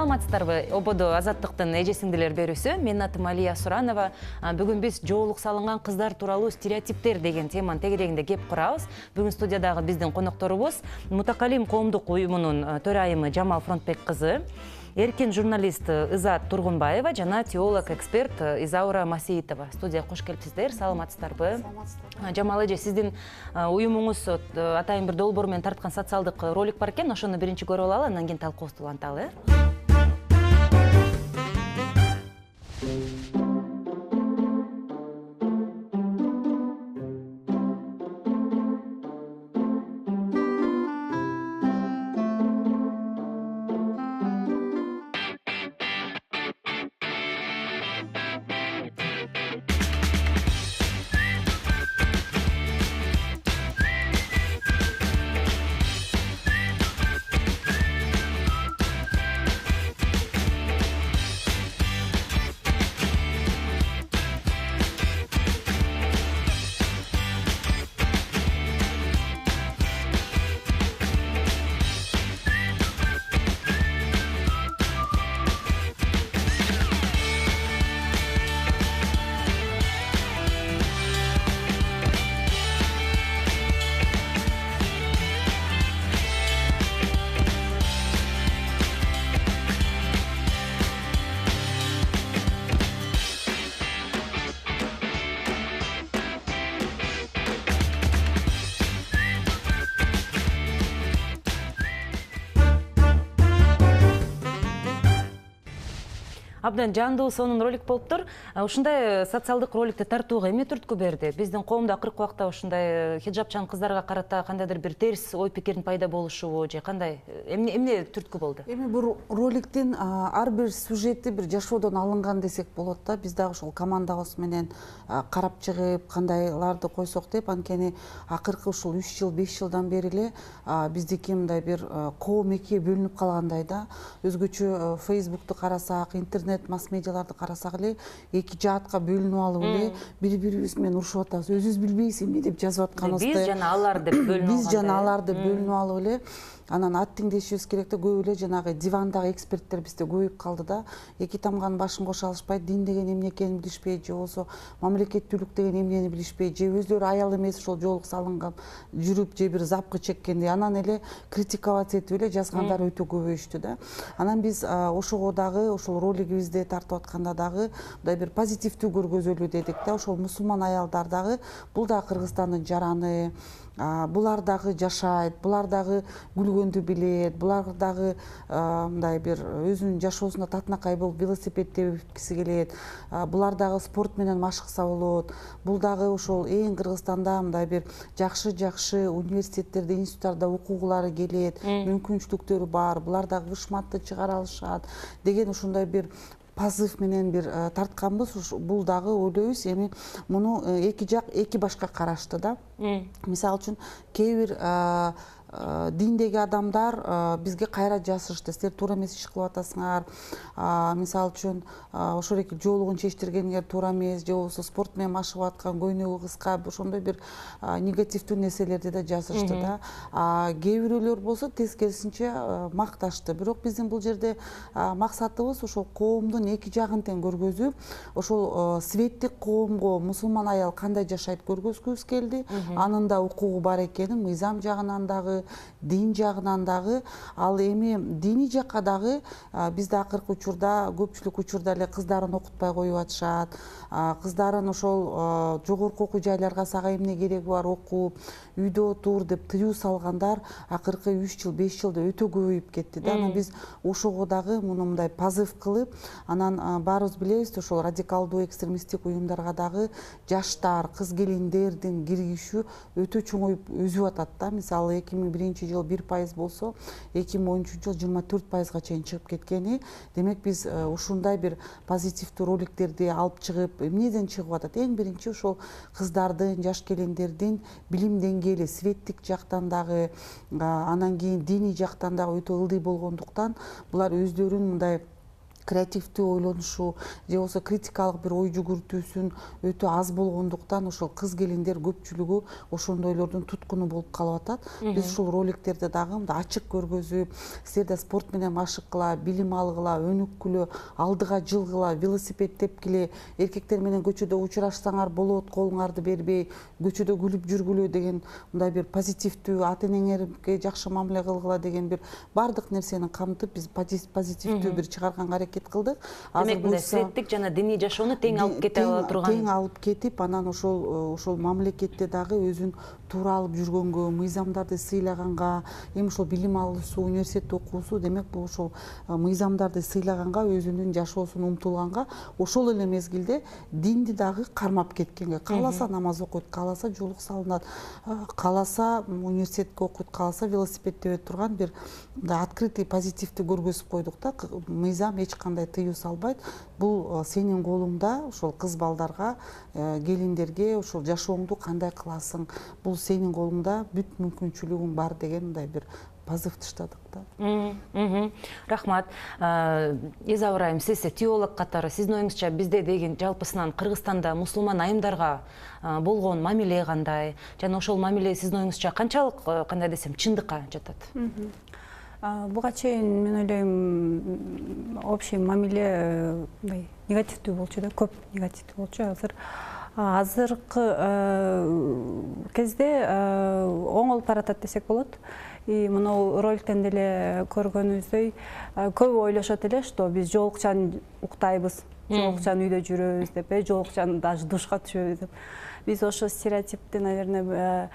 Саламатсыздарбы? Ободо азаттыктын эже-сиңдилер берүүсү. Менин атым Алия Суранова. Бүгүн биз жоолук салынган кыздар тууралуу стереотиптер деген теманын тегерегинде кеп курабыз. Бүгүн студиядагы биздин конокторубуз Мутакалим коомдук уюмунун төрайымы Жамал Фронтбек кызы, эркин журналист Изат Тургунбаева жана теолог эксперт Изаура Масиитова. Студияга кош келипсиздер. Саламатсыздарбы? Жамал эже, сиздин уюмуңуз атайын бир долбоор менен тарткан социалдык ролик бар экен. Ошону биринчи көрүп алалы, андан кийин талкуубузду уланталы. Абдан жандуу сонун ролик болуптур. Ушундай социалдык роликти тартууга эмне түрткү берди? Биздин коомдо акыркы убакта ушундай хиджабчан кыздарга карата кандайдыр бир терс ой пикирдин пайда болушубу же кандай эмне түрткү болду? Эми бул роликтин ар бир сюжети бир жашоодон алынган десек болот да. Биз дагы ушул командабыз менен карап чыгып, кандайларды койсок деп, анткени акыркы ушул 3 жыл, 5 жылдан бери эле биздики мындай бир коом экиге бөлүнүп калгандай да. Өзгөчө Facebook'ту карасак, интернет масс-медиаларды карасак эле эки жаатка бөлүнүп алып эле бири-бирибиз менен урушуп атабыз. Өзүбүз билбейбиз эмне деп жазып атканыбызды. Биз жана алар деп бөлүнүп алган. Биз жана алар деп бөлүнүп алып эле анан ат теңдешибиз керек да. Көп эле жанагы дивандагы эксперттер бизде көбөйүп калды да. Эки тамганын башын кошо алышпайт, дин деген эмне экенин билишпейт, же болбосо мамлекеттүүлүк деген эмнени билишпейт, же өздөрү аял эмес ошол жоолук салынган жүрүп же бир запкы чеккенди анан эле критиковать этип эле жазгандар өтө көбөйүштү да. Анан биз ошого дагы ошол ролигибизди тартып атканда дагы мындай бир позитивдүү көргөзөлү дедик да. Ошол мусулман аялдар дагы бул да Кыргызстандын жараны, булар дагы жашайт, булар дагы күлгөндү билет, булар дагы мындай бир өзүнүн жашоосунда татынакай болуп велосипед тебкиси келет, булар дагы спорт менен машыкса болот, бул дагы ошол эң Кыргызстанда мындай бир жакшы университеттерде, институттарда окугулары келет, мүмкүнчүлүктөрү бар, булар дагы вышматты чыгара алышат деген ушундай бир позыв менен бир тартканбыз. Бул дагы ойлойбуз эми муну эки жак эки башка карашты да. Мисалы үчүн кээ бир диндеги адамдар бизге кайра жазышты. Силер туура эмес иш кылып атасыңар. Мисалы үчүн ошол эки жоолугун чечтиргениңер туура эмес, же болбосо спорт менен машыгып аткан көйнөгү кыска, ошондой бир негативдүү нерселерди да жазышты да. Кээ бирөөлөр болсо тескерисинче макташты. Бирок биздин бул жерде максатыбыз ошол коомдун эки жагын тең көргөзүп, ошол светтик коомго мусулман аял кандай жашайт көргөзгүбүз келди. Анын да укугу бар экенин мыйзам жагынан дагы, дин жагынан дагы. Ал эми диний жакка дагы бизде акыркы учурда көпчүлүк учурда эле кыздарын окутпай коюп атышат. Кыздарын ошол жогорку окуу жайларга сага эмне кереги бар окуп, үйдө отур деп тыюу салгандар акыркы 3 жыл, 5 жылда өтө көбөйүп кетти да. Анан биз ошого дагы муну мындай позыв кылып, анан баарыбыз билебиз, ошол радикалдуу экстремисттик уюмдарга дагы жаштар, кыз келиндердин киргишүү өтө чоңоюп өзүп атат да. Мисалы 2001 жыл 1% болсо, 2013 жыл 24%га чейин чыгып кеткени. Демек биз ушундай бир позитивдүү роликтерди алып чыгып, эмнеден чыгып атат? Эң биринчи ошол кыздардын, жаш келиндердин билим деңгээли светтик жактан дагы, анан кийин диний жактан дагы өтө ылдый болгондуктан булар өздөрүн мындай креативдүү ойлонушу же болбосо критикалык бир ой жүгүртүүсүн өтө аз болгондуктан ошол кыз келиндер көпчүлүгү ошондойлордун туткуну болуп калып атат. Биз ушул роликтерди дагы мындай ачык көргөзүп, силер да спорт менен машыккыла, билим алгыла, өнүккүлө, алдыга жылгыла, велосипед тепкиле, эркектер менен көчөдө учурашсаңар болот, колуңарды бербей, көчөдө күлүп жүргүлө деген мындай бир позитивдүү, ата энеңерге жакшы мамиле кылгыла деген бир баардык нерсени камтып биз позитивдүү бир чыгарганга аракет кылдык. Демек мындай светтик жана диний жашоону тең алып кете ала турган. Тең алып кетип, анан ошол мамлекетте дагы өзүн туура алып жүргөнгө, мыйзамдарды сыйлаганга, эми ошол билим алуусу, университетте окуусу, демек бул ошол мыйзамдарды сыйлаганга, өзүнүн жашоосун умтулганга, ошол эле мезгилде динди дагы кармап кеткенге. Кааласа намаз окуйт, кааласа жолук салынат, кааласа университетке окуйт, кааласа велосипед тебе турган бир открытый позитивди көргөзүп койдук да. Мыйзам эч кандай тыюу салбайт. Бул сенин колуңда, ошол кыз балдарга, келиндерге ошол жашооңду кандай кыласың, бул сенин колуңда, бүт мүмкүнчүлүгүң бар деген мындай бир позыв таштадык да. Рахмат. Иза Ыбрайым, сиз теолог катары, сиздин оюңузча бизде деген жалпысынан Кыргызстанда мусулман айымдарга болгон мамиле кандай? Жана ошол мамиле сиздин оюңузча канчалык, кандай десем, чындыкка жатат? Буга чейин мен ойлойм, общий мамиле негативдүү болчу да, көп негативдүү болчу. Азыркы кезде оңолуп баратат десек болот. И мына роликтен деле көргөнүбүздөй, көп ойлошот эле, что биз жоолукчаны уктайбыз, жоолукчаны үйдө жүрөбүз деп, жоолукчаны даже душка түшөбүз деп. Биз ошо стереотипти, наверное,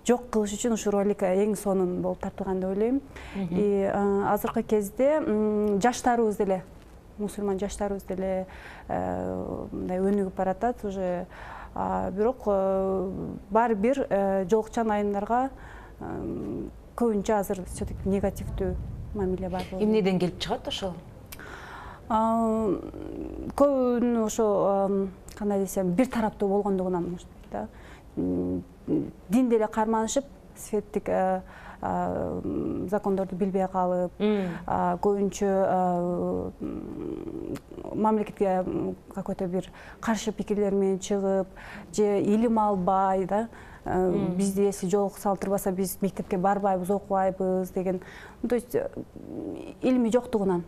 жок кылыш үчүн ушу ролик эң сонун болуп тартылган деп ойлойм. И азыркы кезде жаштарыбыз деле, мусулман жаштарыбыз деле мындай өнүгүп баратат уже. Бирок баары бир жоолукчан айымдарга көбүнчө азыр все-таки негативдүү мамиле бар. Эмнеден келип чыгат ошол? Көбүнү ошо, кандай десем, бир тараптуу болгондугунан да. Дин деле карманышып, светтик закондорду билбей калып, көбүнчө мамлекетке какой-то бир каршы пикирлер менен чыгып, же илим албай да, бизди если жолук салтырбаса биз мектепке барбайбыз, окубайбыз деген, то есть илими жоктугунан.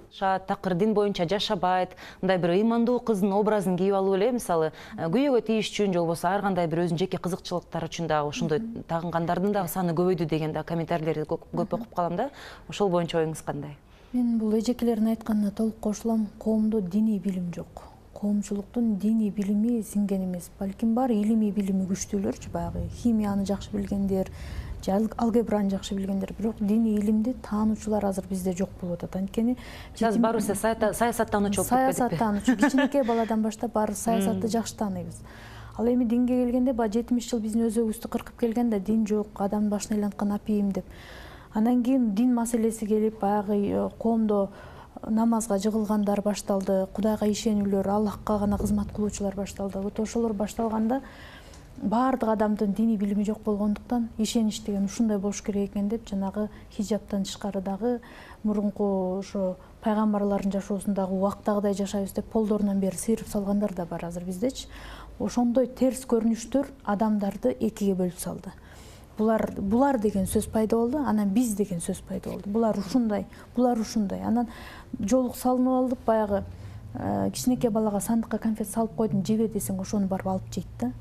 Такыр дин боюнча жашабайт, мындай бир ыймандуу кыздын образын кийип алып эле, мисалы, күйөөгө тийиш үчүн же болбосо ар кандай бир өзүнүн жеке кызыкчылыктары үчүн дагы ошондой тагынгандардын дагы саны көбөйдү деген да комментарийлерди көп окуп калам да. Ошол боюнча оюңуз кандай? Мен бул эжекелердин айтканына толук кошулам. Коомдо диний билим жок. Коомчулуктун диний билими сиңген эмес. Балким бар илимий билими күчтүүлөрчү, баягы химияны жакшы билгендер, же алгебраны жакшы билгендер, бирок диний илимди таануучулар азыр бизде жок болуп атат. Анткени Сиз барыбыз саясаттануучу болуп кетпедикпи? Саясаттануучу, кичинекей баладан баштап баары саясатты жакшы тааныйбыз. Ал эми динге келгенде, баягы 70 жыл биздин өзөгүбүздү кыркып келген да, дин жок, адамдын башына айланткан апийим деп. Анан кийин дин маселеси келип, баягы коомдо намазга жыгылгандар башталды, Кудайга ишенүүлөр, Аллахка гана кызмат кылуучулар башталды. Вот ошолор башталганда баардык адамдын диний билими жок болгондуктан ишенич деген ушундай болуш керек экен деп, жанагы хижаптан тышкары дагы мурунку ошо пайгамбарлардын жашоосундагы убактагыдай жашайбыз деп полдорунан бери сыйрып салгандар да бар азыр биздечи. Ошондой терс көрүнүштөр адамдарды экиге бөлүп салды. Булар деген сөз пайда болду, анан биз деген сөз пайда болду. Булар ушундай, булар ушундай. Анан жолук салынып алып, баягы кичинекей балага сандыкка конфет салып койдум, жебе десең ошону барып алып жейт да.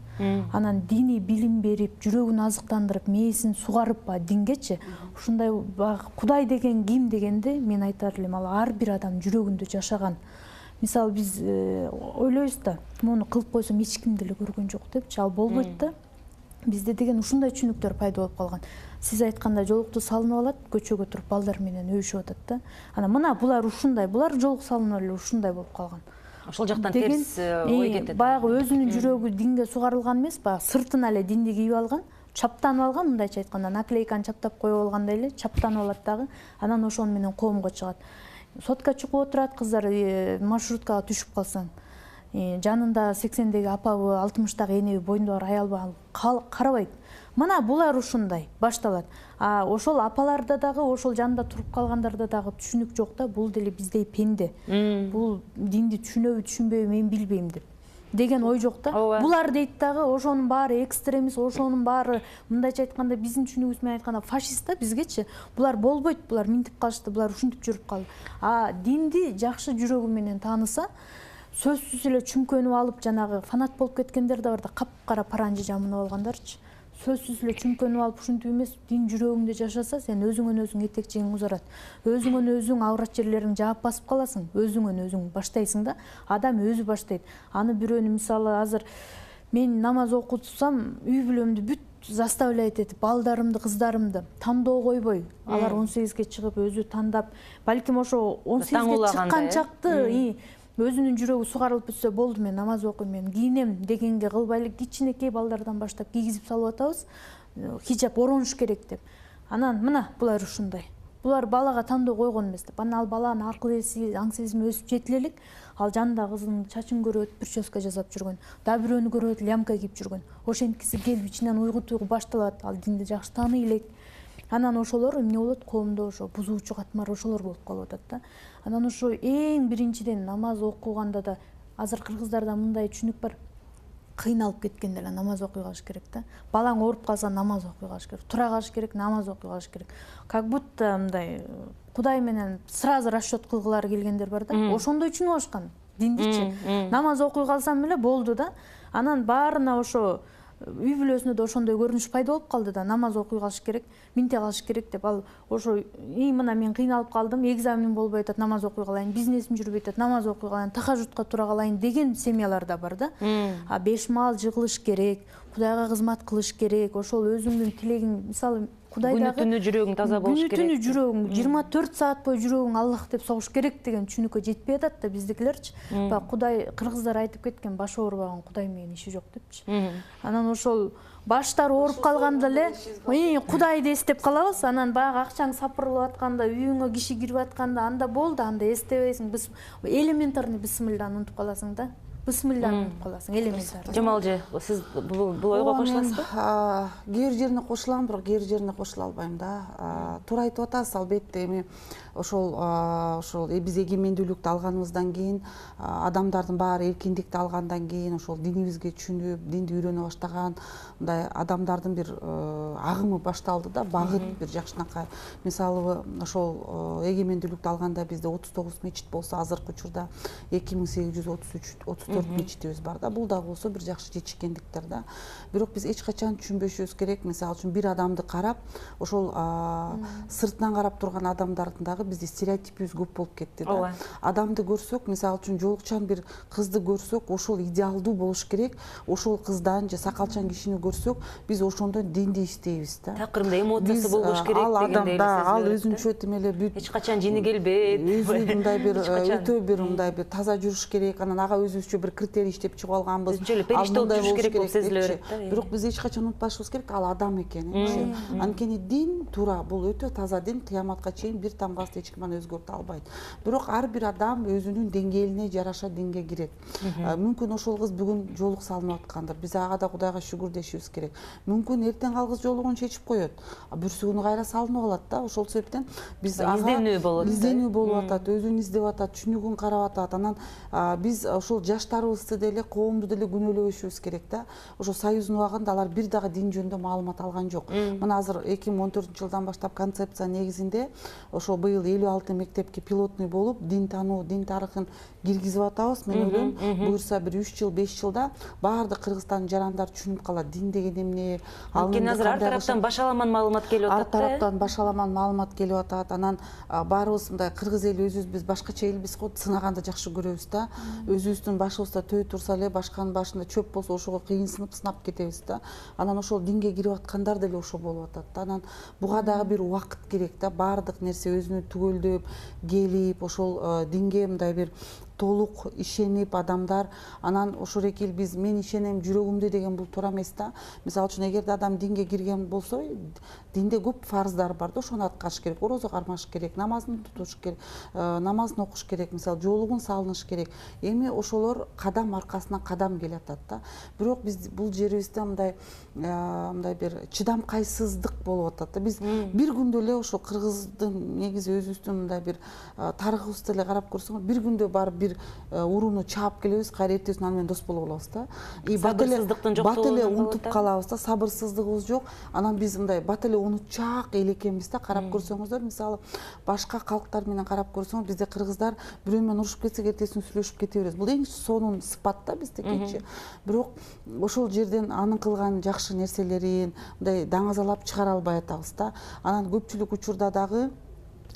Анан диний билим берип, жүрөгүн азыктандырып, мээсин сугарып дингечи, ушундай Кудай деген ким дегенде мен айтар элем, ал ар бир адам жүрөгүндө жашаган. Мисалы биз ойлойбуз да, муну кылып койсом эч ким деле көргөн жок депчи, ал болбойт да. Бизде деген ушундай түшүнүктөр пайда болуп калган. Сиз айткандай жолукту салынып алат, көчөгө туруп балдар менен өбүшүп атат да. Анан мына булар ушундай, булар жолук салынып эле ушундай болуп калган. Ошол жактан терс ой кетет. Баягы өзүнүн жүрөгү динге сугарылган эмес, баягы сыртына эле динди кийип алган, чаптанып алган, мындайча айтканда, наклейканы чаптап коюп алгандай эле чаптанып алат дагы. Анан ошону менен коомго чыгат. Сотка чыгып отурат, кыздар маршруткага түшүп калсаң. жанында 80-деги апабы, 60-дагы энеби, боюнда бар аялбы карабайт. Мына булар ушундай башталат. Ошол апаларда дагы, ошол жанында туруп калгандарда дагы түшүнүк жок да, бул деле биздей пенде. Бул динди түшүнөбү, түшүнбөйбү, мен билбейм деген ой жок да. Булар дейт дагы, ошонун баары экстремист, ошонун баары мындайча айтканда биздин түшүнүгүбүз менен айтканда фашист да бизгечи. Булар болбойт, булар минтип калышты, булар ушинтип жүрүп калды. Динди жакшы жүрөгү менен тааныса, сөзсүз эле чүмкөнүп алып, жанагы фанат болуп кеткендер да бар да, капкара паранжы жамынып алгандарчы. Сөзсүз эле чүмкөнүп алып ушинтип эмес, дин жүрөгүңдө жашаса, сен өзүңөн өзүң этекчиңиң узарат. Өзүңөн өзүң аврат жерлериң жаап басып каласың. Өзүңөн өзүң баштайсың да. Адам өзү баштайт. Аны бирөөнү мисалы азыр мен намаз окутсам, үй бүлөмдү бүт заставляйт этип, балдарымды, кыздарымды тандоо койбой. Алар 18-ге чыгып өзү тандап, балким ошо 18-ге чыккан чакты өзүнүн жүрөгү сугарылып бүтсө болду, мен намаз окуйм, мен кийинем дегенге кылбайлы, кичинекей балдардан баштап кийгизип салып атабыз, хижап оронуш керек деп. Анан мына булар ушундай. Булар балага тандоо койгон эмес деп. Анан ал баланын акыл эси, аң сезими өсүп жетиле элек, ал жанында кызынын чачын көрөт, прическа жасап жүргөн, да бирөөнү көрөт, лямка кийип жүргөн. Ошенткиси келип ичинен уйгу туйгу башталат, ал динди жакшы тааный элек. Анан ошолор эмне болот? Коомдо ошо бузуучу катмар ошолор болуп калып атат да. Анан ошо эң биринчиден намаз окуганда да азыр кыргыздарда мындай түшүнүк бар. Кыйналып кеткенде эле намаз окуй калыш керек да. Балаң ооруп калса намаз окуй калыш керек. Тура калыш керек, намаз окуй калыш керек. Как будто мындай Кудай менен сразу расчет кылгылары келгендер бар да. Ошондой түшүнүп алышкан диндичи. Намаз окуй калсам эле болду да. Анан баарына ошо үй бүлөсүнө да ошондой көрүнүш пайда болуп калды да. Намаз окуй калыш керек, минте калыш керек деп. Ал ошо мына мен кыйналып калдым, экзаменим болбой атат, намаз окуй калайын, бизнесим жүрбөй атат, намаз окуй калайын, тахажжудка тура калайын деген семьялар да бар да. 5 маал жыгылыш керек, Кудайга кызмат кылыш керек, ошол өзүңдүн тилегиң, мисалы Кудайдагы күнү-түнү жүрөгүң таза болуш керек. Күнү-түнү жүрөгүң 24 саат бою жүрөгүң Аллах деп согуш керек деген түшүнүккө жетпей атат да биздикилерчи. Кудай, кыргыздар айтып кеткен, башы оорубаган Кудай менен иши жок депчи. Анан ошол баштары ооруп калганда эле Кудайды эстеп калабыз. Анан баягы акчаң сапырылып атканда, үйүңө киши кирип атканда, анда болду, анда эстебейсиң. Элементарный бисмилланы унутуп каласың да. Бисмилланы унутуп каласың, элементарный. Жамалжы, сиз бул ойго кошуласызбы? Кээ бир жерине кошулам, бирок кээ бир жерине кошула албайм да. Туура айтып атасыз, албетте эми ошол биз эгемендүүлүктү алганыбыздан кийин, адамдардын баары эркиндикти алгандан кийин, ошол динибизге түшүнүп, динди үйрөнө баштаган мындай адамдардын бир агымы башталды да, багыт бир жакшынакай. Мисалы ошол эгемендүүлүктү алганда бизде 39 мечит болсо, азыркы учурда 2834 мечитибиз бар да. Бул дагы болсо бир жакшы жетишкендиктер да. Бирок биз эч качан түшүнбөшүбүз керек. Мисалы үчүн бир адамды карап, ошол сыртынан карап турган адамдардын дагы бизде стереотипибиз көп болуп кетти да. Адамды көрсөк, мисалы үчүн жолукчан бир кызды көрсөк, ошол идеалдуу болуш керек. Ошол кыздан же сакалчан кишини көрсөк, биз ошондон динди издейбиз да. Такырында эмоциясы болбош керек дегендей эле. Ал өзүнчө эмеле бүт эч качан жини келбейт. Өзү мындай бир өтө бир мындай бир таза жүрүш керек. Анан ага өзүбүзчө бир критерий иштеп чыгып алганбыз. Өзүнчө эле периште болуп жүрүш керек болуп сезиле берет да. Бирок биз эч качан унутпашыбыз керек, ал адам экен. Анткени дин туура, бул өтө таза дин, кыяматка чейин бир тамгасы эч ким аны өзгөртө албайт. Бирок ар бир адам өзүнүн деңгээлине жараша динге кирет. Мүмкүн ошол кыз бүгүн жолук салынып аткандыр. Биз ага да Кудайга шүгүр дешибиз керек. Мүмкүн эртең ал кыз жолугун чечип коет. Бүрсүгүнү кайра салынып алат да. Ошол себептен биз ага изденүү болуп атат, өзүн издеп атат, түшүнүгүн карап атат. Анан биз ошол жаштарыбызды деле, коомду деле күнөөлөбөшүбүз керек да. Ошо Союздун убагында алар бир дагы дин жөнүндө маалымат алган жок. Мына азыр 2014-жылдан баштап концепция негизинде ошо быйыл 56 мектепке пилотный болуп, дин таануу, дин тарыхын киргизип атабыз. Мен ойлойм, буюрса бир 3 жыл, 5 жылда баардык Кыргызстандын жарандары түшүнүп калат. Дин деген эмне? Анткени азыр ар тараптан башаламан маалымат келип атат. Ар тараптан башаламан маалымат келип атат. Анан баарыбыз мындай кыргыз эли өзүбүз башкача элбиз го, сынаганды жакшы көрөбүз да. Өзүбүздүн башыбызда төй турса эле, башканын башында чөп болсо ошого кыйынсынып сынап кетебиз да. Анан ошол динге кирип аткандар деле ошо болуп атат да. Анан буга дагы бир убакыт керек да. Баардык нерсе өзүнө түгөлдөп, келип, ошол динге мындай бир толук ишенип адамдар, анан ошол экил биз мен ишенем жүрөгүмдө деген бул туура эмес да. Мисалы үчүн эгерде адам динге кирген болсо, динде көп фарздар бар да, ошону аткарыш керек, орозо кармаш керек, намазын тутуш керек, намазын окуш керек, мисалы жоолугун салыныш керек. Эми ошолор кадам аркасынан кадам келатат да. Бирок биз бул жерибизде мындай бир чыдамкайсыздык болуп атат да. Биз бир күндө эле ошол кыргыздын негизи өзүбүздүн мындай бир тарыхыбызды эле карап көрсөңөр, бир күндө барып бир урууну чаап келебиз, кайра эртесин аны менен дос боло калабыз да. Бат эле унутуп калабыз да, сабырсыздыгыбыз жок. Анан биз мындай бат эле унутчаак эл экенбиз да. Карап көрсөңүздөр, мисалы башка калктар менен карап көрсөңөр, бизде кыргыздар бирөө менен урушуп кетсек, эртесин сүйлөшүп кете беребиз. Бул эң сонун сыпат да биздикичи. Бирок ошол жерден анын кылган жакшы нерселерин мындай даңазалап чыгара албай атабыз да. Анан көпчүлүк учурда дагы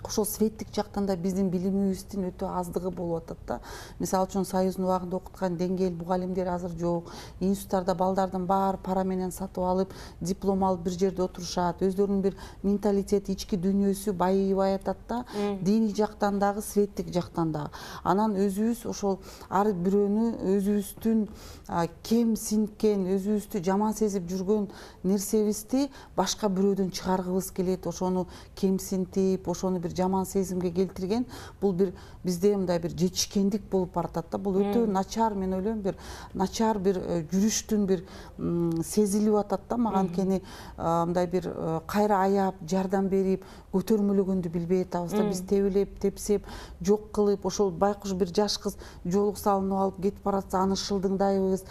ошол светтик жактан да биздин билимибиздин өтө аздыгы болуп атат да. Мисалы үчүн Союздун убагында окуткан деңгээл мугалимдер азыр жок. Институттарда балдардын баары пара менен сатып алып, диплом алып бир жерде отурушат. Өздөрүнүн бир менталитети, ички дүйнөсү байыбай атат да. Диний жактан дагы, светтик жактан дагы. Анан өзүбүз ошол ар бирөөнү өзүбүздүн кем синкен, өзүбүздү жаман сезип жүргөн нерсебизди башка бирөөдөн чыгаргыбыз келет. Ошону кемсинтип, ошону бир жаман сезимге келтирген, бул бир бизде мындай бир жетишкендик болуп баратат да. Бул өтө начар, мен ойлойм, бир начар бир жүрүштүн бир сезилип атат да. Мага анткени мындай бир кайра аяп, жардам берип, көтөрмөлөгөндү билбей атабыз да. Биз тебилеп, тепсеп, жок кылып, ошол байкуш бир жаш кыз жоолук салынып алып кетип баратса, аны шылдыңдайбыз.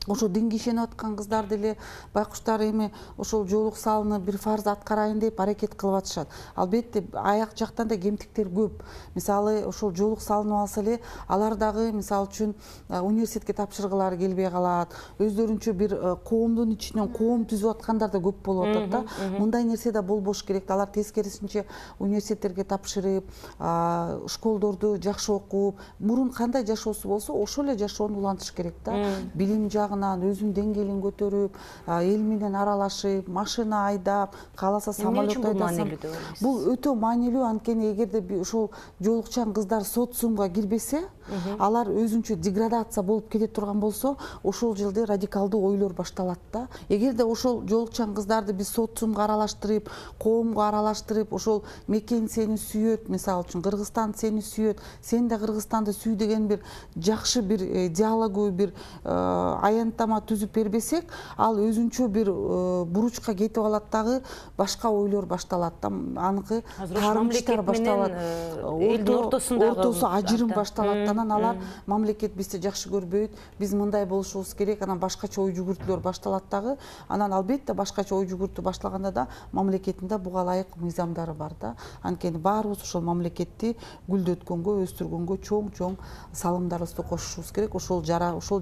Ошо динге ишенип аткан кыздар деле байкуштар эми ошол жоолук салынып бир фарз аткарайын деп аракет кылып атышат. Албетте аяк жактан да кемтиктер көп. Мисалы ошол жоолук салынып алса эле, алар дагы мисалы үчүн университетке тапшыргылары келбей калат. Өздөрүнчө бир коомдун ичинен коом түзүп аткандар да көп болуп атат да. Мындай нерсе да болбош керек. Алар тескерисинче университеттерге тапшырып, школдорду жакшы окуп, мурун кандай жашоосу болсо, ошол эле жашоону улантыш керек да. Билим өзүнүн деңгээлин көтөрүп, эл менен аралашып, машина айдап, кааласа самолет айдап. Бул өтө маанилүү, анткени эгерде ошол жоолукчан кыздар социумга кирбесе, алар өзүнчө деградация болуп кете турган болсо, ошол жерде радикалдуу ойлор башталат да. Эгерде ошол жоолукчан кыздарды биз социумга аралаштырып, коомго аралаштырып, ошол мекен сени сүйөт, мисалы үчүн Кыргызстан сени сүйөт, сен да Кыргызстанды сүй деген бир жакшы бир диалогу, бир аянтама түзүп бербесек, ал өзүнчө бир буручка кетип алат дагы, башка ойлор башталат да. Аныкы таарынычтар башталат. Элдин ортосу ажырым башталат. Анан алар мамлекет бизди жакшы көрбөйт, биз мындай болушубуз керек, анан башкача ой жүгүртүүлөр башталат дагы. Анан албетте башкача ой жүгүртүү башталганда да мамлекеттин буга ылайык мыйзамдары бар да. Анткени баарыбыз ошол мамлекетти гүлдөткөнгө, өстүргөнгө чоң салымдарыбызды кошушубуз керек. Ошол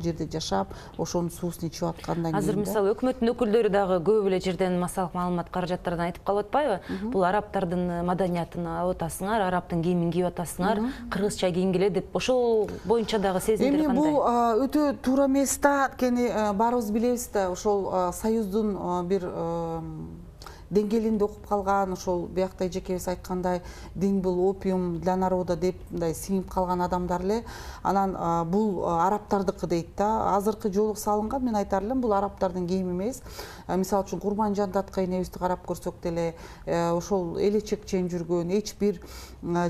жерде жашап, ошонун суусун ичип аткандан кийин. Азыр мисалы өкмөттүн өкүлдөрү дагы көп эле жерден массалык маалымат каражаттардан айтып калып атпайбы? Бул арабтардын маданиятын алып атасыңар, арабтын кийимин кийип атасыңар, кыргызча кийингиле деп, ошол боюнча дагы сезимдер кандай? Эми бул өтө туура эмес да, анткени баарыбыз билебиз да, ошол Союздун бир деңгээлинде окуп калган, ошол биякта эжекебиз айткандай, дин бул опиум для народа деп мындай сиңип калган адамдар эле. Анан бул арабтардыкы дейт да. Азыркы жоолук салынган, мен айтар элем, бул арабтардын кийими эмес. Мисалы үчүн Курманжандатка энебизди карап көрсөк деле, ошол элечек чейин жүргөн, эч бир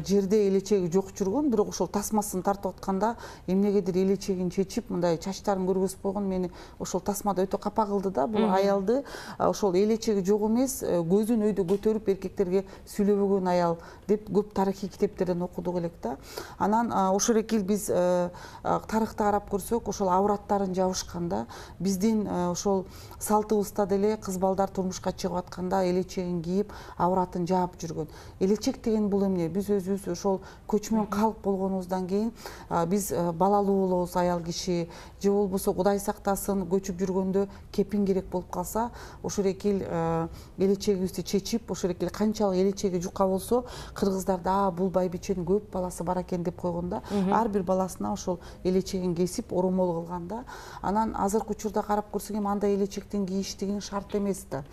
жерде элечеги жок жүргөн, бирок ошол тасмасын тартып атканда эмнегедир элечегин чечип, мындай чачтарын көргөзүп койгон. Мени ошол тасмада өтө капа кылды да. Бул аялды ошол элечеги жок эмес, көзүн өйдө көтөрүп эркектерге сүйлөбөгөн аял деп көп тарыхый китептерден окудук элек да. Анан ошол экил биз тарыхта карап көрсөк, ошол авраттарын жабышкан да. Биздин ошол салтыбызда деле кыз балдар турмушка чыгып атканда элечегин кийип, авратын жаап жүргөн. Элечек деген бул эмне? Биз өзүбүз ошол көчмөн калк болгонубуздан кийин биз балалуу болобуз, аял киши, же болбосо Кудай сактасын көчүп жүргөндө кепин керек болуп калса, ошол экил элечек элечегибизди чечип ошол эле канчалык элечеги жука болсо кыргыздарда бул байбиченин көп баласы бар экен деп койгондо ар бир баласына ошол элечегин кесип оромол кылганда анан азыркы учурда карап көрсөк эми андай элечектин кийиштигин шарт эмес да.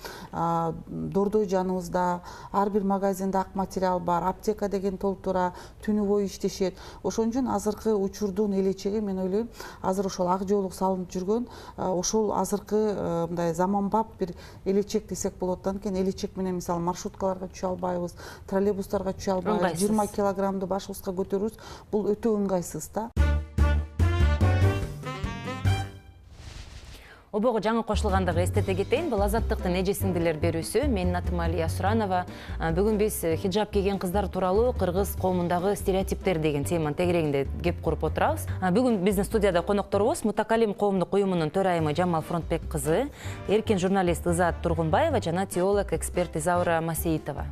Дордой жаныбызда ар бир магазинде ак материал бар, аптека деген толтура түнү бою иштешет. Ошон үчүн азыркы учурдун элечеги мен ойлойм азыр ошол ак жоолук салынып жүргөн ошол азыркы мындай заманбап бир элечек десек болот. Анткени элечек менен мисалы маршруткаларга түшө албайбыз, троллейбустарга түшө албайбыз, 20 килограммды башыбызга көтөрүбүз. Бул өтө ыңгайсыз да. Обого жаңы кошулгандыгы эстете кетейин. Бул Азаттыктын эже сиңдилер берүүсү. Менин атым Алия Суранова. Бүгүн биз хиджаб кийген кыздар тууралуу кыргыз коомундагы стереотиптер деген теманын тегерегинде кеп куруп отурабыз. Бүгүн биздин студияда конокторубуз Мутакалим коомдук уюмунун төрайымы Жамал Фронтбек кызы, эркин журналист Ызаат Тургунбаева жана теолог эксперт Изаура Масеитова.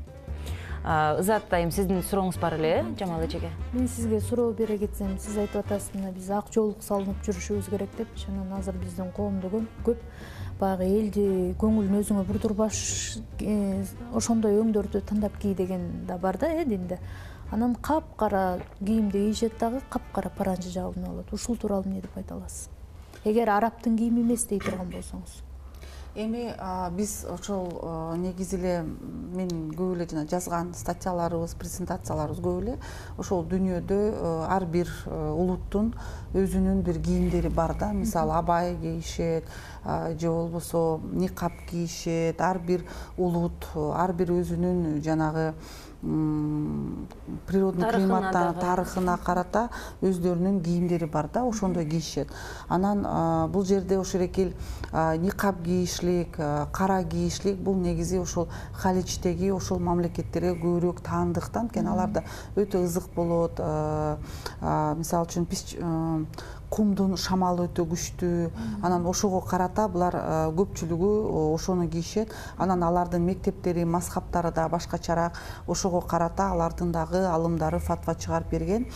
Ызаат айым, сиздин сурооңуз бар эле, Жамал эжеге? Мен сизге суроо бере кетсем, сиз айтып атасыз, мына биз ак жоолук салынып жүрүшүбүз керек деп. Анан азыр биздин коомдо көп баягы элди көңүлүн өзүңө бурдурбаш ошондой өңдөрдү тандап кий деген да бар да динде. Анан капкара кийимди кийишет дагы, капкара паранжы жабынып алат. Ушул тууралуу эмне деп айта аласыз? Эгер араптын кийими эмес дей турган болсоңуз. Эми биз ошол негизи эле мен көп эле жана жазган статьяларыбыз, презентацияларыбыз көп эле ошол дүйнөдө ар бир улуттун өзүнүн бир кийимдери бар да. Мисалы абай кийишет, же болбосо никап кийишет. Ар бир улут, ар бир өзүнүн жанагы природный климаттан тарыхына карата өздөрүнүн кийимдери бар да, ошондой кийишет. Анан бул жерде ошол эки никап кийишлик, кара кийишлик бул негизи ошол халичтеги ошол мамлекеттерге көбүрөөк таандыктан, анткени аларда өтө ызык болот. Мисалы үчүн кумдун шамалы өтө күчтүү. Анан ошого карата булар көпчүлүгү ошону кийишет. Анан алардын мектептери, мазхабтары да башкачараак. Ошого карата алардын дагы алымдары фатва чыгарып берген.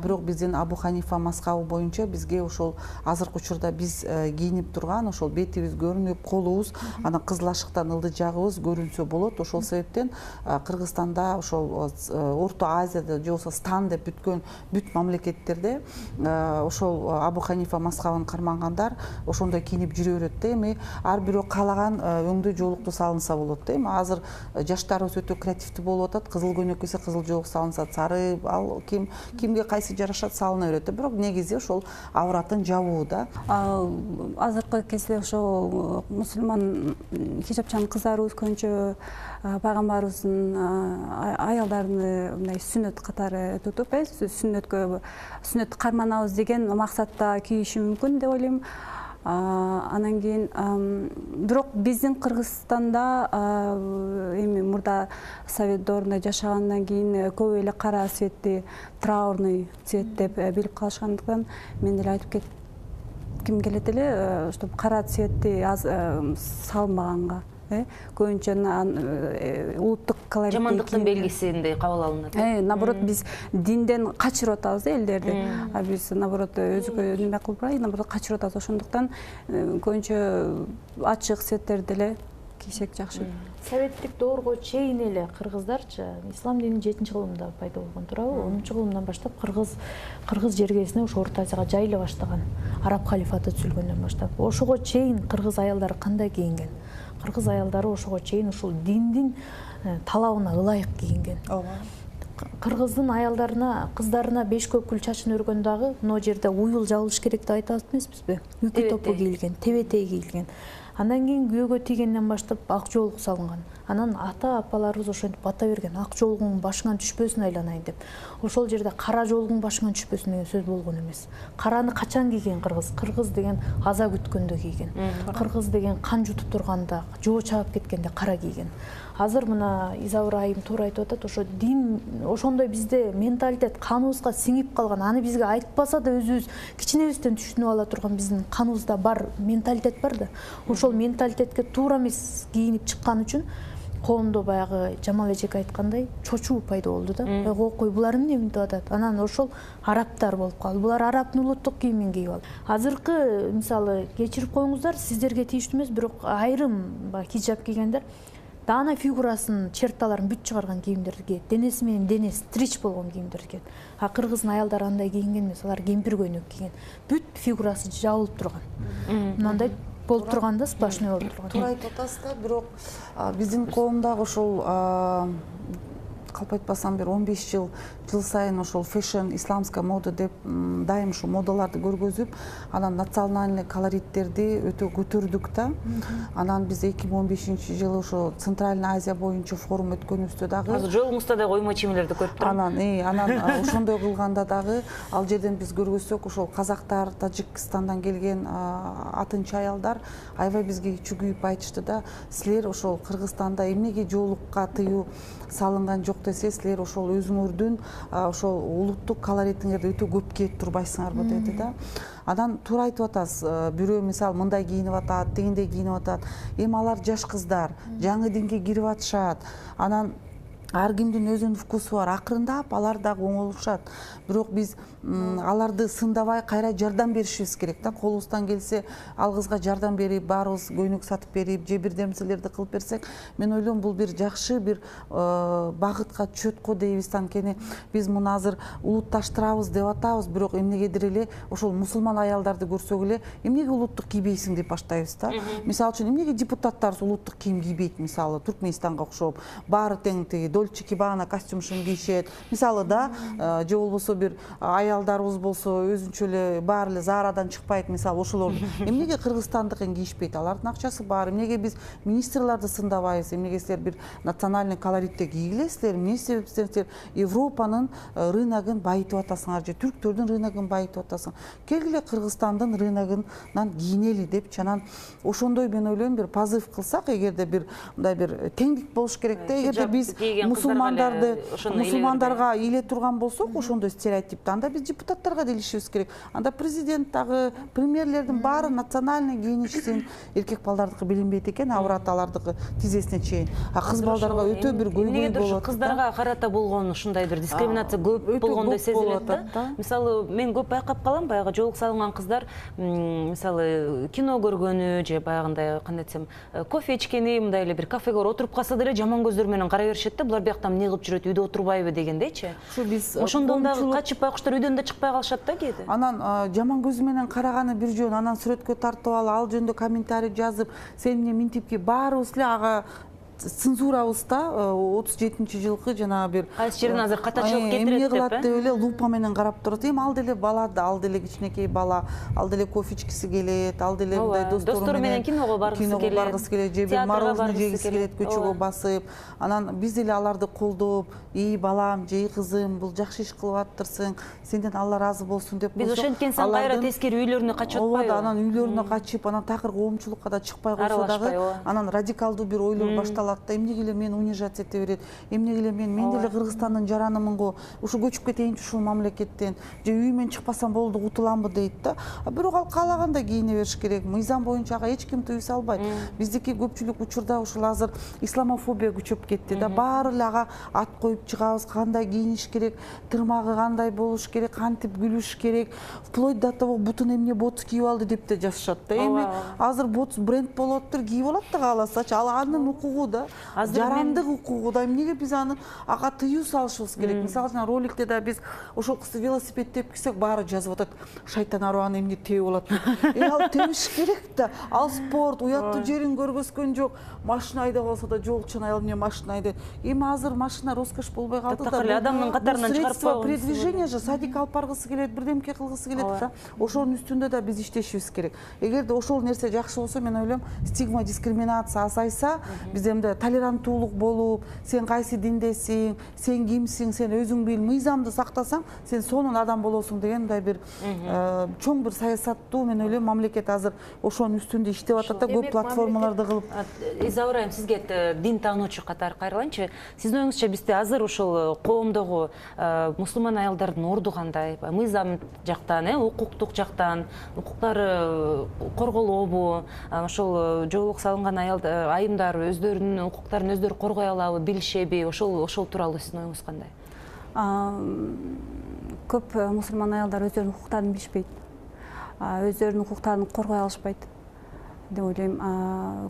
Бирок биздин Абу Ханифа мазхабы боюнча бизге ошол азыркы учурда биз кийинип турган ошол бетибиз көрүнүп, колубуз, анан кызыл ашыктан ылдый жагыбыз көрүнсө болот. Ошол себептен Кыргызстанда ошол Орто Азияда же болбосо стан деп бүткөн бүт мамлекеттерде ошол Абу Ханифа мазхабын кармангандар ошондой кийинип жүрө берет да. Эми ар бирөө каалаган өңдүү жоолукту салынса болот да. Эми азыр жаштарыбыз өтө креативдүү болуп атат. Кызыл көйнөк кийсе кызыл жоолук салынса, сары, ал кимге кайсы жарашат салына берет да. Бирок негизи ошол авратын жабуу да. Азыркы кезде ошол мусулман хижапчан кыздарыбыз көбүнчө пайгамбарыбыздын аялдарын мындай сүннөт катары тутуп, сүннөт карманабыз деген максатта кийиши мүмкүн деп ойлойм. Анан кийин бирок биздин Кыргызстанда эми мурда Совет доорунда жашагандан кийин көп эле кара цветти, траурный цвет деп билип калышкандыктан мен деле айтып кетким келет эле, чтобы кара цветти салынбаганга. Көбүнчө улуттук колорит жамандыктын белгисиндей кабыл алынат. Наоборот, биз динден качырып атабыз элдерди. Биз наоборот өзгө неме кылып барайын, наоборот качырып атабыз. Ошондуктан көбүнчө ачык цветтерди эле кийсек жакшы. Советтик доорго чейин эле кыргыздарчы ислам дини 7-кылымда пайда болгон туурабы? 10-кылымдан баштап кыргыз жергесине ошо Орто Азияга жайыла баштаган. Араб халифаты түзүлгөндөн баштап. Ошого чейин кыргыз аялдары кандай кийинген? Кыргыз аялдары ошого чейин ушул диндин талабына ылайык кийинген. Кыргыздын аялдарына, кыздарына 5 көкүл чачын өргөн дагы но жерде уюл жабылыш керек деп айтабыз эмеспизби? Үкү топу кийилген, тебетей кийилген. Андан кийин күйөөгө тийгенден баштап ак жоолук салынган. Анан ата апаларыбыз ошентип бата берген, ак жоолугуң башыңан түшпөсүн айланайын деп. Ошол жерде кара жоолугуң башыңан түшпөсүн деген сөз болгон эмес. Караны качан кийген кыргыз? Кыргыз деген аза күткөндө кийген. Кыргыз деген кан жутуп турганда, жоо чаап кеткенде кара кийген. Азыр мына Изаура айым туура айтып атат, ошо дин ошондой бизде менталитет каныбызга сиңип калган. Аны бизге айтпаса да өзүбүз кичинебизден түшүнүп ала турган биздин каныбызда бар менталитет бар да. Ошол менталитетке туура эмес кийинип чыккан үчүн коомдо баягы Жамал эжеке айткандай чочуу пайда болду да. Окой булар эмне мынтип атат? Анан ошол арабтар болуп калды. Булар арабтын улуттук кийимин кийип алды. Азыркы мисалы кечирип коюңуздар, сиздерге тийиштүү эмес, бирок айрым хиджаб кийгендер даана фигурасын черталарын бүт чыгарган кийимдерди кийет, денеси менен денеси стрич болгон кийимдерди кийет. А кыргыздын аялдары андай кийинген эмес, алар кемпир көйнөк кийген, бүт фигурасы жабылып турган. Мындай болуп турганда сплошной болуп турган. Туура айтып атасыз да, бирок биздин коомдагы ошол калп айтпасам бир 15 жыл сайын ошол фэшн, исламская мода деп дайым ушул модаларды көргөзүп, анан национальный колориттерди өтө көтөрдүк да. Анан биз 2015-жылы ошо Центральный Азия боюнча форум өткөнүбүздө дагы азыр жолуңузда да оймо чийимлерди көрүп турам. Анан ошондой кылганда дагы ал жерден биз көргөзсөк, ошол казактар, Тажикстандан келген атынча аялдар аябай бизге чүгүйүп айтышты да, силер ошол Кыргызстанда эмнеге жоолукка тыюу салынган жок десе, силер ошол өзүңөрдүн ошол улуттук колоритиңерди өтө көп кийип турбайсыңарбы деди да. Анан туура айтып атасыз, бирөө мисалы мындай кийинип атат, дегендей кийинип атат. Эми алар жаш кыздар, жаңы динге кирип атышат. Анан ар кимдин өзүнүн вкусу бар, акырындап алар дагы оңолушат. Бирок биз аларды сындабай кайра жардам беришибиз керек да. Колубуздан келсе ал кызга жардам берип, баарыбыз көйнөк сатып берип, же бир нерселерди кылып берсек, мен ойлойм бул бир жакшы бир багытка чөткө дейбиз. Анткени биз муну азыр улутташтырабыз деп атабыз, бирок эмнегедир эле ошол мусулман аялдарды көрсөк эле эмнеге улуттук кийбейсиң деп баштайбыз да. Мисалы үчүн эмнеге депутаттарыбыз улуттук кийим кийбейт, мисалы Туркменистанга окшоп, баары тең Dolce Gabbana костюмшун кийишет. Мисалы да, же болбосо бир аялдарыбыз болсо өзүнчө эле баары эле Зарадан чыкпайт, мисалы ошолор. Эмнеге кыргызстандыкын кийишпейт? Алардын акчасы бар. Эмнеге биз министрлерди сындабайбыз? Эмнеге силер бир национальный колоритте кийгилесиздер? Эмне себептен силер Европанын рыногун байытып атасыңар же түрктөрдүн рыногун байытып атасың? Келгиле Кыргызстандын рыногунан кийинели деп, анан ошондой мен ойлойм бир позыв кылсак, эгерде бир мындай бир теңдик болуш керек да. Эгерде биз мусулмандарга ийиле турган болсок, ошондой стереотипти, анда биз депутаттарга делишибиз керек. Анда президент дагы, премьерлердин баары национальный кийинишсин. Эркек балдардыкы билинбейт экен, аврат алардыкы тизесине чейин. А кыз балдарга өтө бир көйгөй болот. Кыздарга карата болгон ушундай бир дискриминация көп болгондой сезилет да. Мисалы мен көп байкап калам, баягы жоолук салынган кыздар, мисалы кино көргөнү же баягындай кандай десем, кофе ичкени, мындай эле бир кафеге отуруп калса деле жаман көздөр менен карай беришет да. Булар бияктан эмне кылып жүрөт, үйдө отурбайбы дегендейчи. Ушу биз ошондон дагы качып байкуштар үйдөн да чыкпай калышат да кээде. Анан жаман көзү менен караганы бир жөн, анан сүрөткө тартып алып, ал жөнүндө комментарий жазып, сен эмне минтипки баарыбыз эле ага цензурабызда 37-жылкы жана бир кайсы жерден азыр катачылык кетирет эмне деп кылат деп эле лупа менен карап турат. Эми ал деле бала да, ал деле кичинекей бала, ал деле кофе ичкиси келет, ал деле мындай достору менен киного баргысы келет, же бир мороженое жегиси келет, көчөгө басып. Анан биз деле аларды колдоп, "Эй балам, же кызым, бул жакшы иш кылып аттырсың, сенден Алла разы болсун" деп биз ошенткен сан кайра тескери үйлөрүнө качып атпайбы? Анан үйлөрүнө качып, анан такыр коомчулукка да чыкпай койсо дагы, анан радикалдуу бир ойлор башталат. Эмнеге эле мен унижать эте берет, эмнеге эле мен деле Кыргызстандын жаранымын го, ушу көчүп кетейинчи ушул мамлекеттен, же үйүмөн чыкпасам болду, утуламбы дейт да. Бирок ал каалагандай кийине бериш керек. Мыйзам боюнча ага эч ким тыюу салбайт. Биздики көпчүлүк учурда ушул азыр исламофобия күчөп кетти да. Баары эле ага ат коюп чыгабыз, кандай кийиниш керек, тырмагы кандай болуш керек, кантип күлүш керек, вплоть до того бутун эмне ботс кийип алды деп да жазышат да. Эми азыр ботс бренд болуп атыр, кийип алат да кааласачы, ал анын укугу да. Жарандык укугу да, эмнеге биз аны ага тыюу салышыбыз керек? Мисалы үчүн роликте да биз ошол кызды велосипед тепкизсек, баары жазып атат, шайтан аруаны эмне тебип алат. Ал тебиш керек да. Ал спорт, уяттуу жерин көргөзгөн жок. Машина айдап алса да жолчун аял эмне машина айдайт. Эми азыр машина роскош болбой калды да. Адамдын катарынан чыгарып койгон передвижение же, садик алып баргысы келет, бирдемке кылгысы келет да. Ошонун үстүндө да биз иштешибиз керек. Эгерде ошол нерсе жакшы болсо, мен ойлойм, стигма, дискриминация азайса, биз эмне толеранттуулук болуп, сен кайсы диндесиң, сен кимсиң, сен өзүң бил, мыйзамды сактасаң, сен сонун адам болосуң деген мындай бир чоң бир саясаттуу, мен ойлойм, мамлекет азыр ошонун үстүндө иштеп атат да, көп платформаларды кылып. Изаурайым, сизге дин таануучу катары кайрылайынчы. Сиздин оюңузча бизде азыр ушул коомдогу мусулман аялдардын орду кандай? Мыйзам жактан, укуктук жактан, укуктары корголобу, ошол жоолук салынган айымдар өздөрүнүн укуктарын өздөрү коргой алабы, билишеби? Ошол тууралуу сиздин оюңуз кандай? Көп мусулман аялдар өздөрүнүн укуктарын билишпейт. Өздөрүнүн укуктарын коргой алышпайт. деп ойлойм.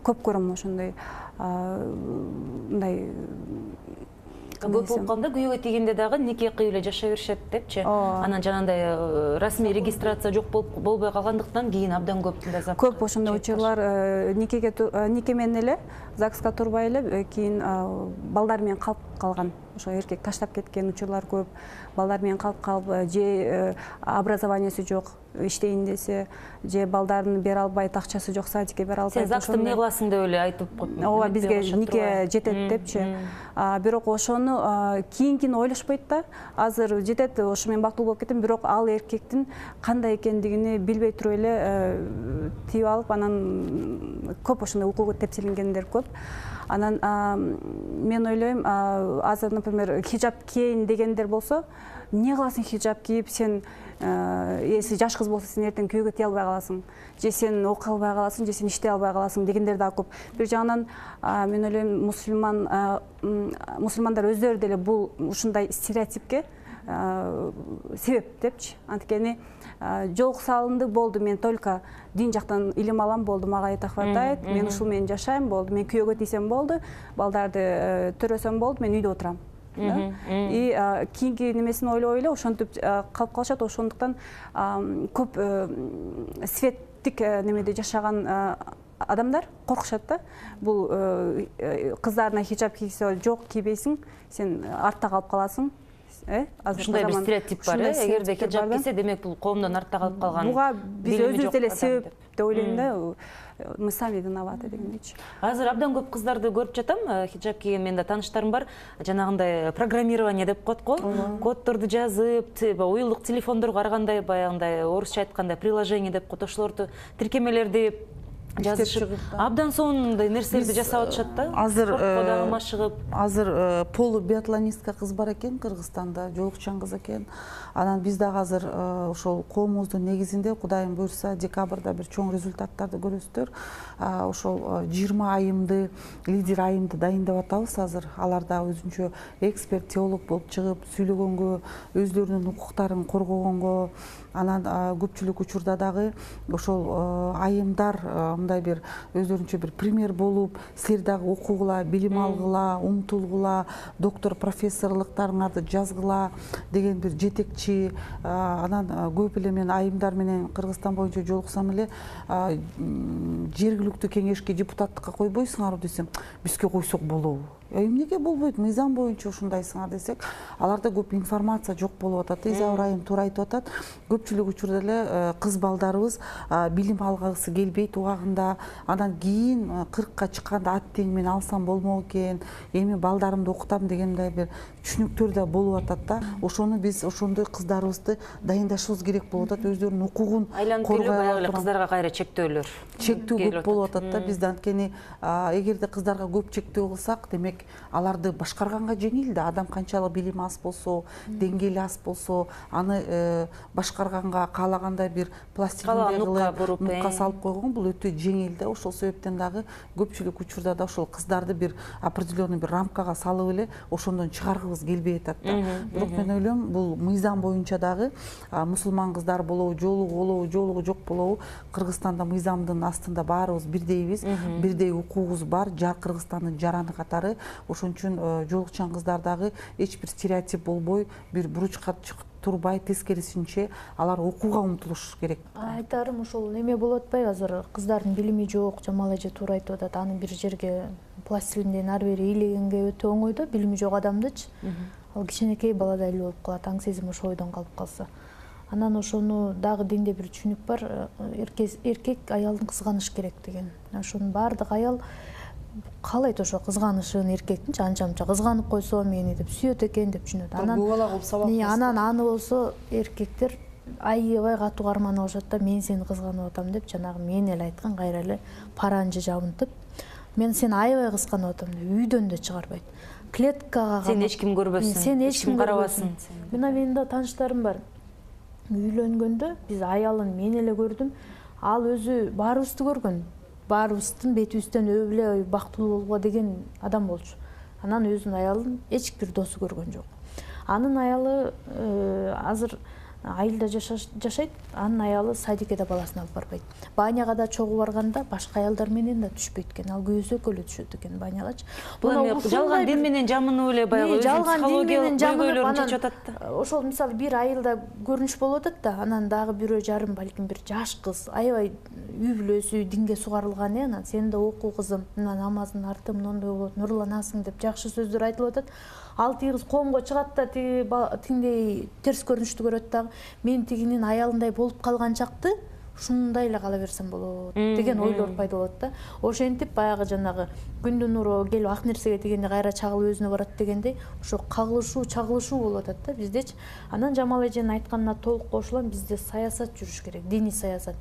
Көп көрөм ошондой мындай көп болуп калганда күйөөгө тийгенде дагы нике кыйып эле жашай беришет депчи. Анан жанагындай расмий регистрация жок болбой калгандыктан кийин абдан көп мындай көп ошондой учурлар нике менен эле ЗАГСка турбай эле кийин балдар менен калып калган. Ошо эркек таштап кеткен учурлар көп. Балдар менен калып калып, же образованиясы жок, иштейин десе, же балдарын бере албайт, акчасы жок, садикке бере албайт. Сен ЗАГСты эмне кыласың деп эле айтып коюп. Ооба, бизге нике жетет депчи. Бирок ошону кийин ойлошпойт да. Азыр жетет, ошо мен бактылуу болуп кеттим, бирок ал эркектин кандай экендигини билбей туруп эле тийип алып, анан көп ошондой укугу тепселенгендер көп. Анан мен ойлойм, азыр, например, хиджаб кийин дегендер болсо, эмне кыласың хиджаб кийип, сен если жаш кыз болсо сен эртең күйөөгө тие албай каласың, же сен окуй албай каласың, же сен иштей албай каласың дегендер дагы көп. Бир жагынан мен ойлойм, мусулмандар өздөрү деле бул ушундай стереотипке себеп депчи. Анткени жол салынды, болду, мен только дин жактан илим алам, болду, мага это хватает, мен ушул менен жашайм, болду, мен күйөөгө тийсем болду, балдарды төрөсөм болду, мен үйдө отурам. И кийинки немесин ойлой эле ошентип калып калышат. Ошондуктан көп светтик немеде жашаган адамдар коркушат да. Бул кыздарына хиджаб кийсе жок, кийбейсиң, сен артта калып каласың. Ушундай бир стереотип бар. Эгерде хиджаб кийсе, демек бул коомдон артта калып калган. Буга биз өзүбүз деле себеп деп ойлойм да. Мы сами виноваты дегендейчи. Азыр абдан көп кыздарды көрүп жатам, хиджаб кийген менин да тааныштарым бар. Жанагындай программирование деп коет го. Коддорду жазып, уюлдук телефондорго карагандай баягындай орусча айтканда приложение деп коет, ошолорду тиркемелерди жазышып, абдан сонундай нерселерди жасап атышат да. Азыр полубиатлонистка кыз бар экен Кыргызстанда, жоолукчан кыз экен. Анан биз дагы азыр ошол коомубуздун негизинде Кудайым буйрса декабрда бир чоң результаттарды көрөсүздөр. Ошол 20 айымды, лидер айымды дайындап атабыз азыр. Алар да өзүнчө эксперт, теолог болуп чыгып сүйлөгөнгө, өзлөрүнүн укуктарын коргогонго, анан көпчүлүк учурда дагы ошол айымдар мындай бир өздөрүнчө бир пример болуп, силер дагы окугула, билим алгыла, умтулгула, доктор, профессорлуктарыңарды жазгыла деген бир жетекчи. Анан көп эле мен айымдар менен Кыргызстан боюнча жолуксам эле жергиликтүү кеңешке депутаттыкка койбойсуңарбы десем, бизге койсок болобу? Эмнеге болбойт, мыйзам боюнча ушундайсыңар десек, аларда көп информация жок болуп атат. Изаур айым туура айтып атат. Көпчүлүк учурда эле кыз балдарыбыз билим алгысы келбейт убагында, анан кийин 40-ка чыкканда ат тең мен алсам болмок экен, эми балдарымды окутам дегендей бир түшүнүктөр да болуп атат да. Ошону биз ошондой кыздарыбызды дайындашыбыз керек болуп атат, өздөрүнүн укугун коргой. Кыздарга кайра чектөөлөр. Чектөө көп болуп атат да бизде. Анткени эгерде кыздарга көп чектөө кылсак, демек аларды башкарганга жеңил да. Адам канчалык билим аз болсо, деңгээли аз болсо, аны башкарганга каалагандай бир пластиктей кылып нукка салып койгон бул өтө жеңил да. Ошол себептен дагы көпчүлүк учурда да ошол кыздарды бир определенный бир рамкага салып эле ошондон чыгаргыбыз келбей атат да. Бирок мен ойлойм, бул мыйзам боюнча дагы мусулман кыздар болобу, жоолугу жок болобу, Кыргызстанда мыйзамдын астында баарыбыз бирдейбиз, бирдей укугубуз бар, Кыргызстандын жараны катары. Ошон үчүн жоолукчан кыздар дагы эч бир стереотип болбой, бир буручка турбай, тескерисинче алар окууга умтулуш керек. Айтарым ошол неме болуп атпайбы, азыр кыздардын билими жок, Жамал эже туура айтып атат, аны бир жерге пластилинден ары бери илегенге өтө оңой да, билими жок адамдычы. Ал кичинекей баладай эле болуп калат, аң сезим ошо ойдон калып калса. Анан ошону дагы динде бир түшүнүк бар, эркек аялдын кызганыш керек деген. Ошонун баардык аял каалайт ошо кызганышын, эркектинчи анча-мынча кызганып койсо мени деп сүйөт экен деп түшүнөт. Анан аны болсо эркектер аябай катуу карманып алышат да, мен сени кызганып атам деп, жанагы мен эле айткан кайра эле паранжы жабынтып, мен сени аябай кызганып атам деп үйдөн да чыгарбайт. Клеткага сен эч ким көрбөсүң, сен эч ким карабасын. Менин да тааныштарым бар. Үйлөнгөндө биз аялын мен эле көрдүм, ал өзү баарыбызды көргөн. Баарыбыздын бетибизден өп эле бактылуу болууга деген адам болчу. Анан өзүнүн аялын эч бир досу көргөн жок. Анын аялы азыр айылда жашайт, анын аялы садикеде баласын алып барбайт. Баняга да чогуу барганда башка аялдар менен да түшпөйт экен. Ал көйсөкөлө түшөт экен банялачы. Бул жалган дин менен жамынып эле баягы өзүнүн психологиялык көйгөйлөрүн чечип атат да. Ошол мисалы бир айылда көрүнүш болуп атат да, анан дагы бирөө жарым балким бир жаш кыз, аябай үй бүлөсү динге сугарылган, анан сен да окуу кызым, мына намаздын арты мондой болот, нурланасың деп жакшы сөздөр айтылып атат. Ал тиги кыз коомго чыгат да тиңдей терс көрүнүштү көрөт дагы. Мен тигинин аялындай болуп калган чакты ушундай эле кала берсем болот деген ойлор пайда болот да. Ошентип баягы жанагы күндүн нуру келип ак нерсеге тигенде кайра чагылып өзүнө барат дегендей ошо кагылышуу, чагылышуу болуп атат да биздечи. Анан Жамал эженин айтканына толук кошулам, бизде саясат жүрүш керек, диний саясат.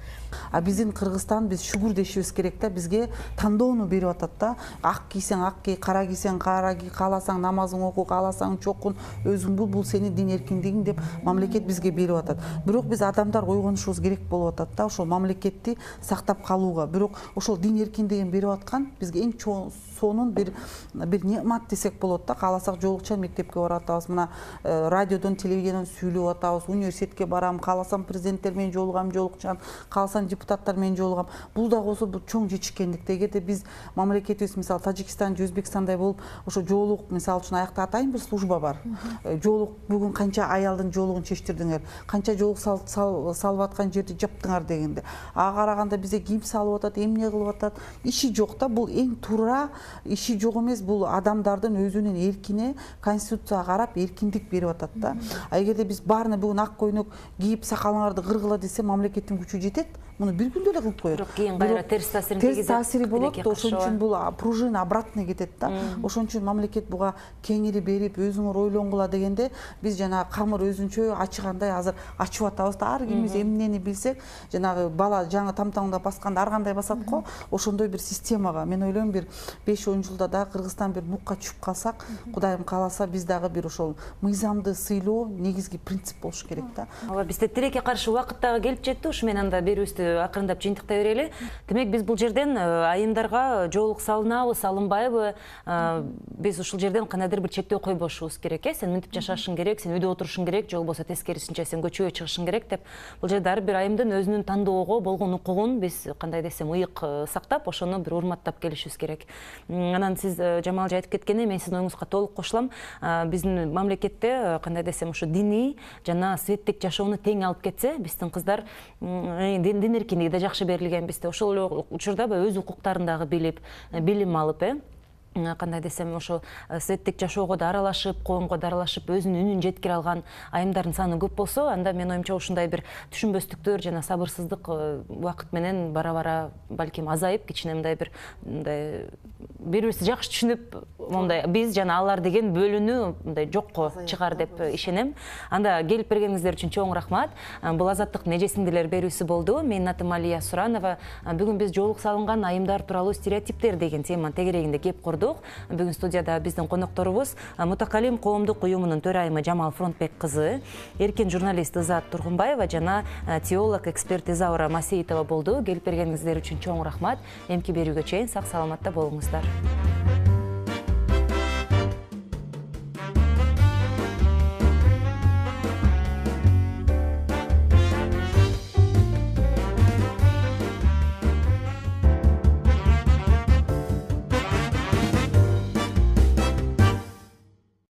А биздин Кыргызстан биз шүгүрдешибиз керек да, бизге тандоону берип атат да. Ак кийсең ак кий, кара кийсең кара кий, кааласаң намазың оку, кааласаң чокун, өзүң бул сенин дин эркиндигиң деп мамлекет бизге берип атат. Бирок биз адамдар ойгонушубуз керек болуп атат да, ошол мамлекетти сактап калууга. Бирок ошол дин эркиндигин берип аткан бизге эң чоң сонун бир неамат десек болот да. Кааласак жолукчан мектепке барып атабыз, мына радиодон, телевидениядон сүйлөп атабыз, университетке барам, кааласам президенттер менен жолугам, жолукчан, кааласам депутаттар менен жолугам. Бул да болсо бул чоң жетишкендик. Эгерде биз мамлекетибиз мисалы Тажикстан, Өзбекстандай болуп, ошо жолук мисалы үчүн аякта атайын бир служба бар. Жолук бүгүн канча аялдын жолугун чечтирдиңер, канча жолук салып аткан жерди жаптыңар дегенде. Ага караганда бизде кийим салып атат, эмне кылып атат, иши жок да. Бул эң туура иши жок эмес, бул адамдардын өзүнүн эркине конституцияга карап эркиндик берип атат да. А эгерде биз баарына бүгүн ак көйнөк кийип сакалыңарды кыргыла десе, мамлекеттин күчү жетет. Муну бир күндө эле кылып коет. Бирок кийин кайра терс таасирин тийгизет. Терс таасири болот, ошон үчүн бул пружина обратно кетет да. Ошон үчүн мамлекет буга кеңири берип, өзүңөр ойлонгула дегенде, биз жана камыр өзүнчө ачыгандай азыр ачып атабыз да. Ар кимибиз эмнени билсек, жанагы бала жаңы тамтаңда басканда ар кандай басат го, ошондой бир системага. Мен ойлойм бир 5-10 жылда да Кыргызстан бир нукка түшүп калсак, Кудайым кааласа, биз дагы бир ошол мыйзамды сыйлоо негизги принцип болуш керек да. Ооба, бизде тилекке каршы убакыт дагы келип жетти. Ушу менен анда берүүбүздү акырындап жыйынтыктай берели. Демек биз бул жерден айымдарга жолук салынабы, салынбайбы? Биз ушул жерден кандайдыр бир чектөө койбошубуз керек. Сен мынтип жашашың керек, сен үйдө отурушуң керек, же болбосо тескерисинче сен көчөгө чыгышың керек деп. Бул жерде ар бир айымдын өзүнүн тандоого болгон укугун биз кандай десем ыйык сактап, ошону бир урматтап келишибиз керек. Анан сиз Жамал айтып кеткендей, мен сиздин оюңузга толук кошулам. Биздин мамлекетте кандай десем ошо диний жана светтик жашоону тең алып кетсе, биздин кыздар дин эркиндиги да жакшы берилген бизде. Ошол эле учурда өз укуктарын дагы билип, билим алып, кандай десем ошо светтик жашоого да аралашып, коомго да аралашып, өзүнүн үнүн жеткире алган айымдардын саны көп болсо, анда мен оюмча ушундай бир түшүнбөстүктөр жана сабырсыздык убакыт менен бара-бара балким азайып, кичине мындай бир бири бирибизди жакшы түшүнүп, мындай биз жана алар деген бөлүнүү мындай жокко чыгар деп ишенем. Анда келип бергениңиздер үчүн чоң рахмат. Бул Азаттыктын эжесиңдилер берүүсү болду. Менин атым Алия Суранова. Бүгүн биз жолук салынган айымдар тууралуу стереотиптер деген теманын тегерегинде кеп курдук. Бүгүн студияда биздин конокторубуз Мутакалим коомдук уюмунун төрайымы Жамал Фронтбек кызы, эркин журналист Ызаат Тургунбаева жана теолог эксперт Изаура Масеитова болду. Келип бергениңиздер үчүн чоң рахмат. Эмки берүүгө чейин сак саламатта болуңуздар.